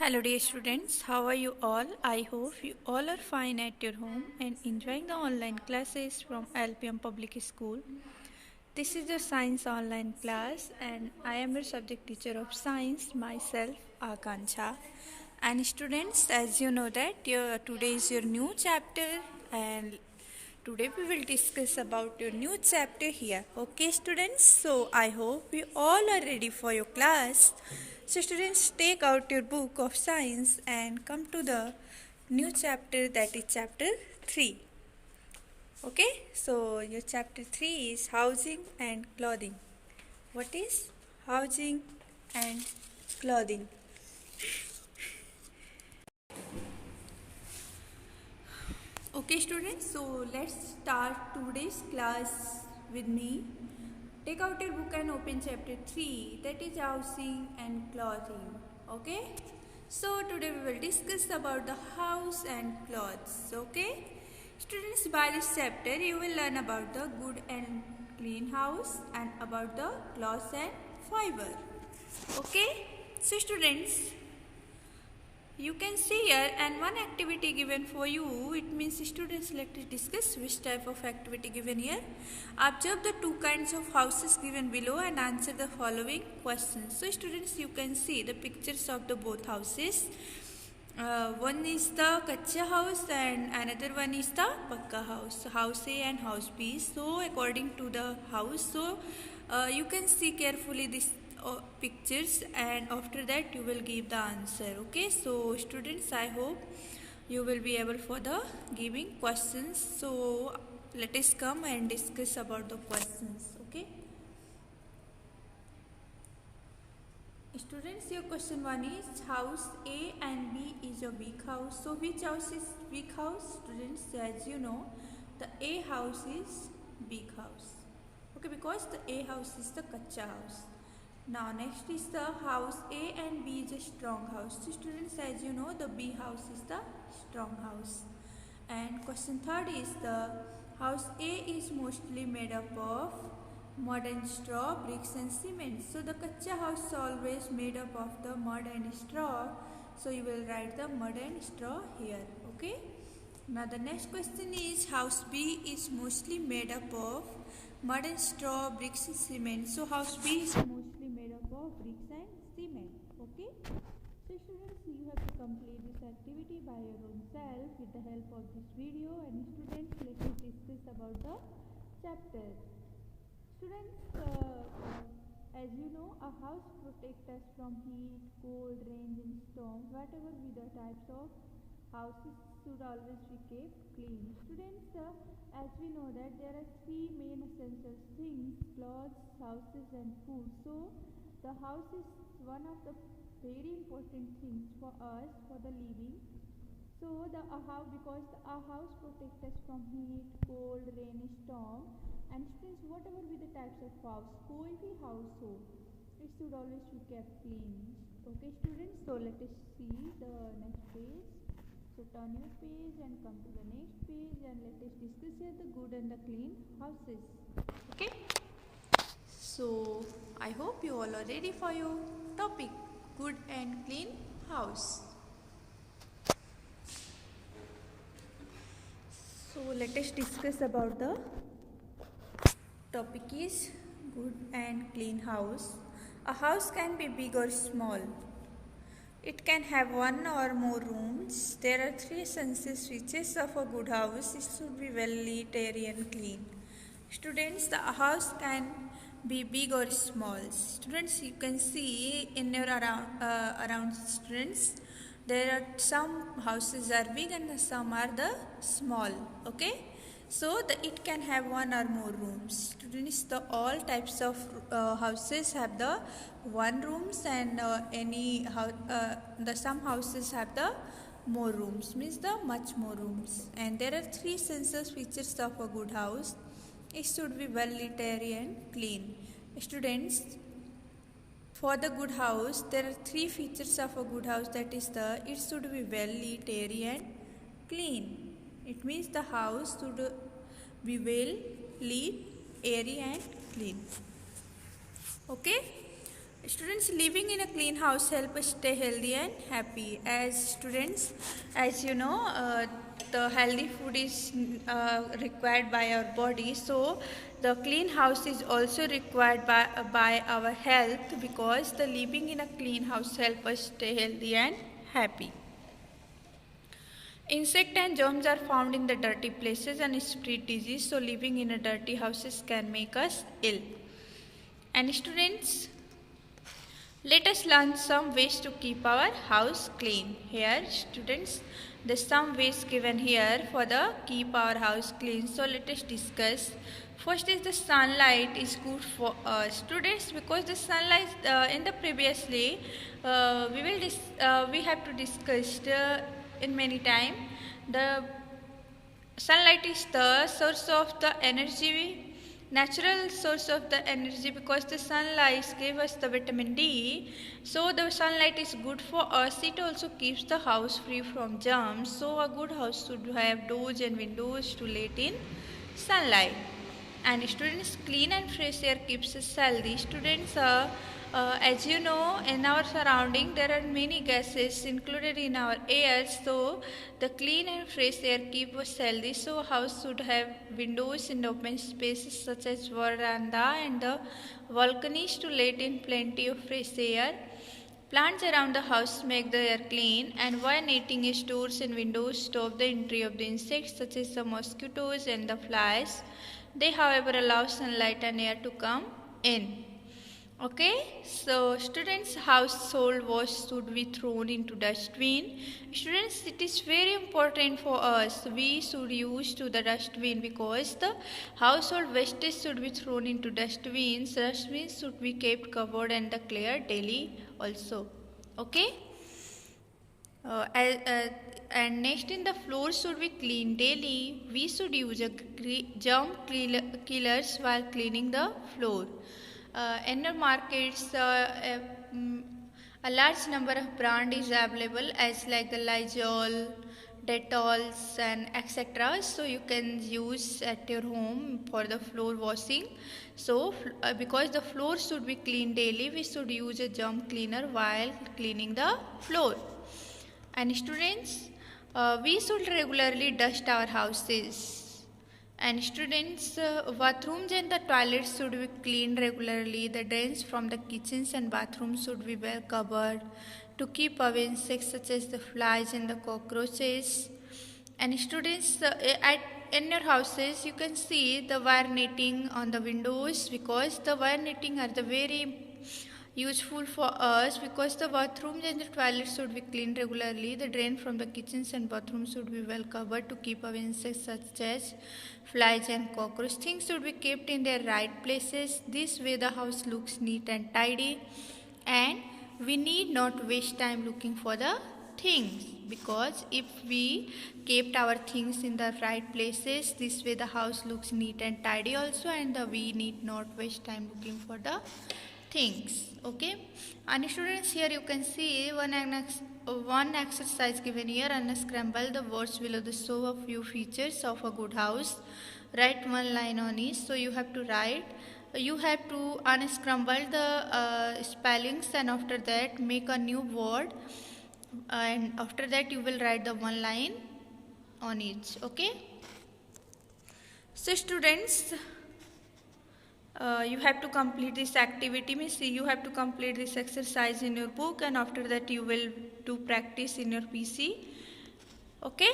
Hello dear students, how are you all? I hope you all are fine at your home and enjoying the online classes from LPM Public School. This is your science online class and I am your subject teacher of science, myself Akanksha. And students, as you know that today is your new chapter and today we will discuss about your new chapter here. Okay students, so I hope you all are ready for your class. So students, take out your book of science and come to the new chapter, that is chapter 3. Okay, so your chapter 3 is housing and clothing. What is housing and clothing? Okay students, so let's start today's class with me. Take out your book and open chapter 3, that is housing and clothing. Okay, so today we will discuss about the house and clothes. Okay students, by this chapter you will learn about the good and clean house and about the cloth and fiber. Okay, so students, you can see here, and one activity given for you. It means students, let us discuss which type of activity given here. Observe the two kinds of houses given below and answer the following questions. So students, you can see the pictures of the both houses. One is the kacha house and another one is the pakka house. So house A and house B. So according to the house, so you can see carefully this pictures and after that you will give the answer. Okay, so students, I hope you will be able for the giving questions. So let us come and discuss about the questions. Okay students, your question 1 is house A and B is a weak house. So which house is weak house? Students, as you know, the A house is big house. Okay, because the A house is the kacha house. Now next is the house A and B is a strong house. So students, as you know, the B house is the strong house. And question 3rd is the house A is mostly made up of mud and straw, bricks and cement. So the kacha house is always made up of the mud and straw. So you will write the mud and straw here. Okay. Now the next question is house B is mostly made up of mud and straw, bricks and cement. So house B is mostly made up of bricks and cement. Okay. So students, you have to complete this activity by your own self with the help of this video. And students, let us discuss about the chapter. Students, as you know, a house protects us from heat, cold, rain and storms. Whatever be the types of houses should always be kept clean. Students, as we know that there are three main essential things: clothes, houses and food. So the house is one of the very important things for us for the living. So the house, because a house protects us from heat, cold, rain, storm. And students, whatever be the types of house, कोई भी house हो, it should always be kept clean. Okay students, so let us see the next page. So turn your page and come to the next page and let us discuss here the good and the clean houses. Okay, so I hope you all are ready for your topic, good and clean house. So let us discuss about the topic is good and clean house. A house can be big or small. It can have one or more rooms. There are three essential features of a good house. It should be well lit, airy and clean. Students, the house can be big or small. Students, you can see in your around students, there are some houses are big and some are the small. Okay, so it can have one or more rooms. Students, the all types of houses have the one rooms and the some houses have the more rooms, means the much more rooms. And there are three essential features of a good house. It should be well lit, airy and clean. Students, for the good house, there are three features of a good house. That is it should be well lit, airy and clean. It means the house should be well lit, airy and clean. Okay. Students, living in a clean house help us stay healthy and happy. As students, as you know, the healthy food is required by our body. So the clean house is also required by our health, because the living in a clean house help us stay healthy and happy. Insect and germs are found in the dirty places and spread disease. So living in a dirty houses can make us ill. And students, let us learn some ways to keep our house clean. Here students, there's some ways given here for the keep our house clean. So let us discuss. First is the sunlight is good for students, because the sunlight in the previously we have to discuss in many time. The sunlight is the source of the energy, natural source of the energy, because the sunlight gives us the vitamin D. So the sunlight is good for us. It also keeps the house free from germs. So a good house should have doors and windows to let in sunlight. And students, clean and fresh air keeps us healthy. Students, as you know, in our surrounding there are many gases included in our air. So the clean and fresh air keep us healthy. So a house should have windows and open spaces such as veranda and the balconies to let in plenty of fresh air. Plants around the house make the air clean, and wire netting is doors and windows stop the entry of the insects such as the mosquitoes and the flies. They, however, allow sunlight and air to come in. Okay, so students, household waste should be thrown into dustbin. Students, it is very important for us. We should use to the dustbin, because the household wastage should be thrown into dustbins. Dustbins should be kept covered and cleared daily also. Okay. And next, in the floor should be cleaned daily. We should use germ killers while cleaning the floor. In the markets, a large number of brand is available, as like the Lysol, Detolls and etc. So you can use at your home for the floor washing. So because the floor should be cleaned daily, we should use a germ cleaner while cleaning the floor. And students, we should regularly dust our houses. And students, bathrooms and the toilets should be cleaned regularly. The drains from the kitchens and bathrooms should be well covered to keep away insects such as the flies and the cockroaches. And students, in your houses you can see the wire netting on the windows, because the wire netting are the very useful for us, because the bathrooms and the toilets should be cleaned regularly. The drain from the kitchens and bathrooms should be well covered to keep away insects such as flies and cockroaches. Things should be kept in their right places. This way the house looks neat and tidy, and we need not waste time looking for the things, because if we kept our things in the right places, this way the house looks neat and tidy also, and we need not waste time looking for the things. Okay, and students, here you can see one exercise given here. Unscramble the words below the show a few features of a good house. Write one line on each. So you have to write, you have to unscramble the spellings, and after that make a new word, and after that you will write the one line on each. Okay, so students, you have to complete this activity, means you have to complete this exercise in your book, and after that you will do practice in your PC. Okay,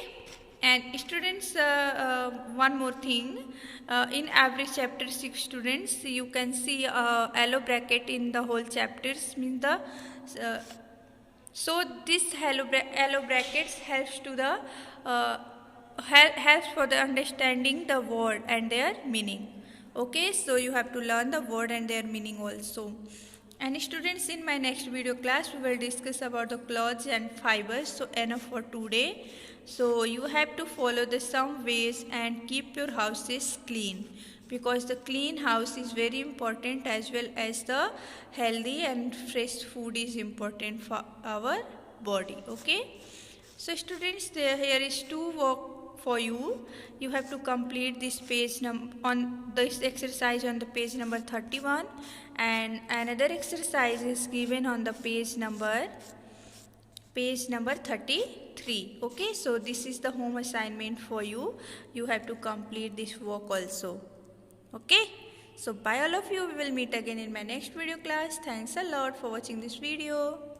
and students, one more thing, in every chapter 6 students, you can see a yellow bracket in the whole chapters, means the so this yellow brackets helps to the helps for the understanding the word and their meaning. Okay, so you have to learn the word and their meaning also. And students, in my next video class we will discuss about the cloths and fibers. So enough for today. So you have to follow the some ways and keep your houses clean, because the clean house is very important, as well as the healthy and fresh food is important for our body. Okay, so students, here is two for you. You have to complete this page on this exercise on the page number 31, and another exercise is given on the page number 33. Okay, so this is the home assignment for you. You have to complete this work also. Okay, so bye all of you. We will meet again in my next video class. Thanks a lot for watching this video.